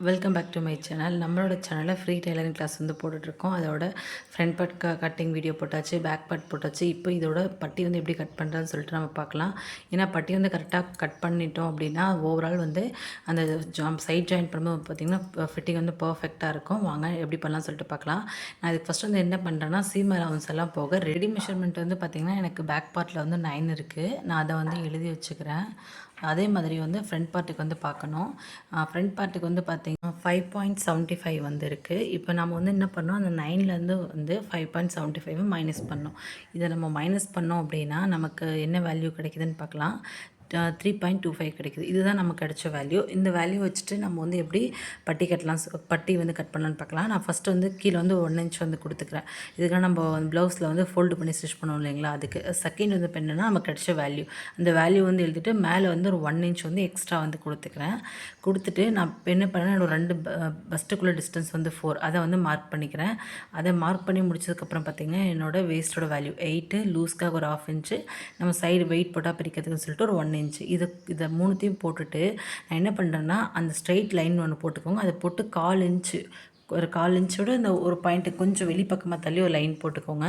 Welcome back to my channel. நம்மளோட சேனலில் free tailoring class வந்து போட்டுட்ருக்கோம். அதோட ஃப்ரண்ட் பார்ட் கட்டிங் வீடியோ போட்டாச்சு, பேக் பார்ட் போட்டாச்சு. இப்போ இதோட பட்டி வந்து எப்படி கட் பண்ணுறதுன்னு சொல்லிட்டு நம்ம பார்க்கலாம். ஏன்னா பட்டி வந்து கரெக்டாக கட் பண்ணிட்டோம் அப்படின்னா ஓவரால் வந்து அந்த சைட் ஜாயின் பண்ணும்போது பார்த்திங்கன்னா ஃபிட்டிங் வந்து பர்ஃபெக்டாக இருக்கும். வாங்க எப்படி பண்ணலாம்னு சொல்லிட்டு பார்க்கலாம். நான் இதுக்கு ஃபஸ்ட் வந்து என்ன பண்ணுறேன்னா சீம் அலவன்ஸ் எல்லாம் போக ரெடி மெஷர்மெண்ட் வந்து பார்த்திங்கன்னா எனக்கு பேக் பார்ட்டில் வந்து 9 இருக்குது. நான் அதை வந்து எழுதி வச்சுக்கிறேன். அதே மாதிரி வந்து ஃப்ரண்ட் பார்ட்டுக்கு வந்து பார்க்கணும். ஃப்ரண்ட் பார்ட்டுக்கு வந்து பார்த்திங்கன்னா 5.75 வந்து இருக்குது. இப்போ நம்ம வந்து என்ன பண்ணோம், அந்த 9லேருந்து வந்து 5.75 மைனஸ் பண்ணோம். இதை நம்ம மைனஸ் பண்ணோம் அப்படின்னா நமக்கு என்ன வேல்யூ கிடைக்குதுன்னு பார்க்கலாம். 3.25 கிடைக்குது. இதுதான் நமக்கு கிடைச்ச வேல்யூ. இந்த வேல்யூ வச்சுட்டு நம்ம வந்து எப்படி பட்டி வந்து கட் பண்ணலான்னு பார்க்கலாம். நான் ஃபஸ்ட்டு வந்து கீழே வந்து 1 இன்ச் வந்து கொடுத்துக்கிறேன். இதுக்காக நம்ம ப்ளவுஸில் வந்து ஃபோல்டு பண்ணி ஸ்டிச் பண்ணுவோம் இல்லைங்களா, அதுக்கு செகண்ட் வந்து இப்போ என்னென்னா நமக்கு கிடைச்ச வேல்யூ. அந்த வேல்யூ வந்து எழுதிட்டு மேலே வந்து ஒரு 1 இன்ச் வந்து எக்ஸ்ட்ரா வந்து கொடுத்துக்கிறேன். கொடுத்துட்டு நான் என்ன பண்ணேன், என்னோட 2 பஸ்ட்டுக்குள்ளே டிஸ்டன்ஸ் வந்து 4, அதை வந்து மார்க் பண்ணிக்கிறேன். அதை மார்க் பண்ணி முடிச்சதுக்கப்புறம் பார்த்திங்கன்னா என்னோடய வேஸ்ட்டோட வேல்யூ 8, லூஸ்க்காக ஒரு 1/2 இன்ச்சு, நம்ம சைடு வெயிட் போட்டால் பிரிக்கிறதுக்குன்னு சொல்லிட்டு ஒரு 1 இன்ச்சு. இதை மூணுத்தையும் போட்டுட்டு நான் என்ன பண்ணுறேன்னா அந்த ஸ்ட்ரெயிட் லைன் ஒன்று போட்டுக்கோங்க. அதை போட்டு 1/4 இன்ச்சு, ஒரு 1/4 இன்ச்சோட இந்த ஒரு பாயிண்ட்டு கொஞ்சம் வெளிப்பக்கமாக தள்ளி ஒரு லைன் போட்டுக்கோங்க.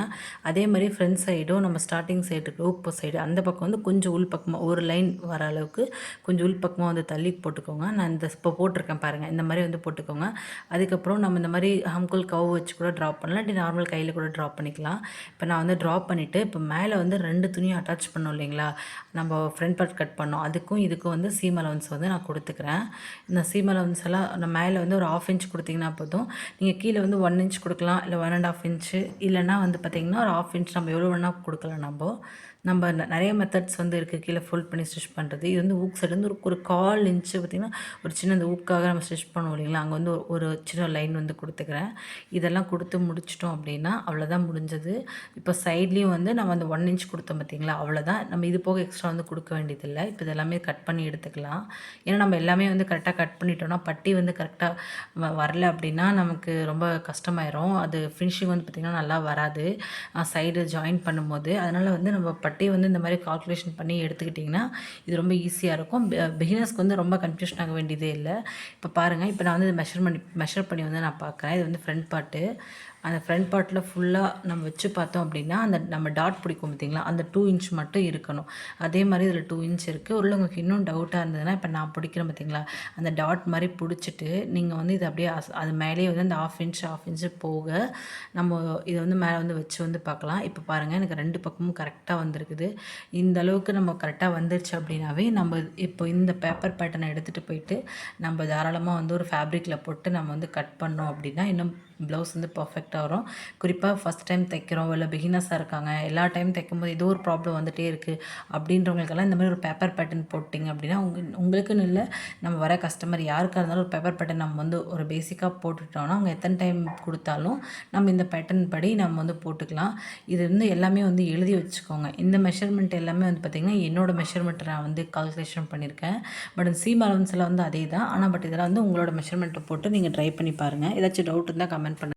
அதே மாதிரி ஃப்ரண்ட் சைடும் நம்ம ஸ்டார்டிங் சைடுக்கு ஊக்கு சைடு அந்த பக்கம் வந்து கொஞ்சம் உள் பக்கமாக ஒரு லைன் வர அளவுக்கு கொஞ்சம் உள் பக்கமாக வந்து தள்ளி போட்டுக்கோங்க. நான் இந்த இப்போ போட்டிருக்கேன் பாருங்கள், இந்த மாதிரி வந்து போட்டுக்கோங்க. அதுக்கப்புறம் நம்ம இந்த மாதிரி ஹம்குல் கவ் வச்சு கூட ட்ராப் பண்ணலாம், இல்லை நார்மல் கையில் கூட ட்ராப் பண்ணிக்கலாம். இப்போ நான் வந்து ட்ராப் பண்ணிவிட்டு இப்போ மேலே வந்து 2 துணியும் அட்டாச் பண்ணோம் இல்லைங்களா, நம்ம ஃப்ரண்ட் பார்ட் கட் பண்ணோம், அதுக்கும் இதுக்கும் வந்து சீம் அலவன்ஸ் வந்து நான் கொடுத்துக்கிறேன். இந்த சீம் அலவன்ஸ் எல்லாம் நான் மேலே வந்து ஒரு 1/2 இன்ச் கொடுத்திங்கன்னா போதும். நீங்கள் கீழே வந்து 1 இன்ச் கொடுக்கலாம், இல்லை 1.5 இன்ச்சு, இல்லைனா வந்து பார்த்திங்கன்னா ஒரு 1/2 இன்ச் நம்ம எவ்வளோ வேணால் கொடுக்கலாம். நம்ம நிறைய மெத்தட்ஸ் வந்து இருக்குது கீழே ஃபோல்ட் பண்ணி ஸ்டிச் பண்ணுறது. இது வந்து ஊக் சைடு வந்து ஒரு 1/4 இன்ச்சு பார்த்திங்கன்னா ஒரு சின்ன அந்த ஊக்காக நம்ம ஸ்டிச் பண்ணுவோம் இல்லைங்களா, அங்கே வந்து ஒரு சின்ன லைன் வந்து கொடுத்துக்கிறேன். இதெல்லாம் கொடுத்து முடிச்சிட்டோம் அப்படின்னா அவ்வளோதான் முடிஞ்சது. இப்போ சைட்லேயும் வந்து நம்ம அந்த 1 இன்ச் கொடுத்தோம் பார்த்திங்களா, அவ்வளோதான். நம்ம இது போக எக்ஸ்ட்ரா வந்து கொடுக்க வேண்டியதில்லை. இப்போ இதெல்லாமே கட் பண்ணி எடுத்துக்கலாம். ஏன்னா நம்ம எல்லாமே வந்து கரெக்டாக கட் பண்ணிட்டோம்னா பட்டி வந்து கரெக்டாக வரல அப்படின்னா நமக்கு ரொம்ப கஷ்டமாயிரும். அது ஃபினிஷிங் வந்து பார்த்திங்கன்னா நல்லா வராது சைடு ஜாயின் பண்ணும்போது. அதனால் வந்து நம்ம பட்டியை வந்து இந்த மாதிரி கால்குலேஷன் பண்ணி எடுத்துக்கிட்டிங்கன்னா இது ரொம்ப ஈஸியாக இருக்கும். பிகினர்ஸ்க்கு வந்து ரொம்ப கன்ஃபியூஷன் ஆக வேண்டியதே இல்லை. இப்போ பாருங்கள், இப்போ நான் வந்து மெஷர் பண்ணி வந்து நான் பார்க்குறேன். இது வந்து ஃப்ரண்ட் பார்ட்டு. அந்த ஃப்ரண்ட் பார்ட்டில் ஃபுல்லாக நம்ம வச்சு பார்த்தோம் அப்படின்னா அந்த நம்ம டாட் பிடிக்கும் பார்த்திங்களா, அந்த 2 இன்ச் மட்டும் இருக்கணும். அதே மாதிரி இதில் 2 இன்ச் இருக்குது. ஒரு உங்களுக்கு இன்னும் டவுட்டாக இருந்ததுன்னா இப்போ நான் பிடிக்கிறேன் பார்த்திங்களா, அந்த டாட் மாதிரி பிடிச்சிட்டு நீங்கள் வந்து இது அப்படியே அது மேலேயே வந்து அந்த 1/2 இன்ச்சு போக நம்ம இதை வந்து மேலே வந்து வச்சு வந்து பார்க்கலாம். இப்போ பாருங்கள், எனக்கு 2 பக்கமும் கரெக்டாக வந்திருக்குது. இந்த அளவுக்கு நம்ம கரெக்டாக வந்துருச்சு அப்படின்னாவே நம்ம இப்போ இந்த பேப்பர் பேட்டர்னை எடுத்துகிட்டு போயிட்டு நம்ம தாராளமாக வந்து ஒரு ஃபேப்ரிக்கில் போட்டு நம்ம வந்து கட் பண்ணோம் அப்படின்னா இன்னும் ப்ளவுஸ் வந்து பர்ஃபெக்டாக வரும். குறிப்பாக ஃபஸ்ட் டைம் தைக்கிறோம், இல்லை பிகினர்ஸாக இருக்காங்க, எல்லா டைம் தைக்கும்போது ஏதோ ஒரு ப்ராப்ளம் வந்துகிட்டே இருக்குது அப்படின்றவங்களுக்கெல்லாம் இந்த மாதிரி ஒரு பேப்பர் பேட்டர்ன் போட்டிங்க அப்படின்னா உங்களுக்குன்னு இல்லை, நம்ம வர கஸ்டமர் யாருக்காக இருந்தாலும் ஒரு பேப்பர் பேட்டர்ன் நம்ம வந்து ஒரு பேசிக்காக போட்டுட்டோம்னா அவங்க எத்தனை டைம் கொடுத்தாலும் நம்ம இந்த பேட்டர்ன் படி நம்ம வந்து போட்டுக்கலாம். இது வந்து எல்லாமே வந்து எழுதி வச்சுக்கோங்க. இந்த மெஷர்மெண்ட் எல்லாமே வந்து பார்த்திங்கன்னா என்னோடய மெஷர்மெண்ட்டை நான் வந்து கால்குலேஷன் பண்ணியிருக்கேன். பட் சீம் அலவன்ஸில் வந்து அதே தான். ஆனால் இதெல்லாம் வந்து உங்களோட மெஷர்மெண்ட்டை போட்டு நீங்கள் ட்ரை பண்ணி பாருங்கள். ஏதாச்சும் டவுட் இருந்தால் கமெண்ட் பண்ணுங்கள்.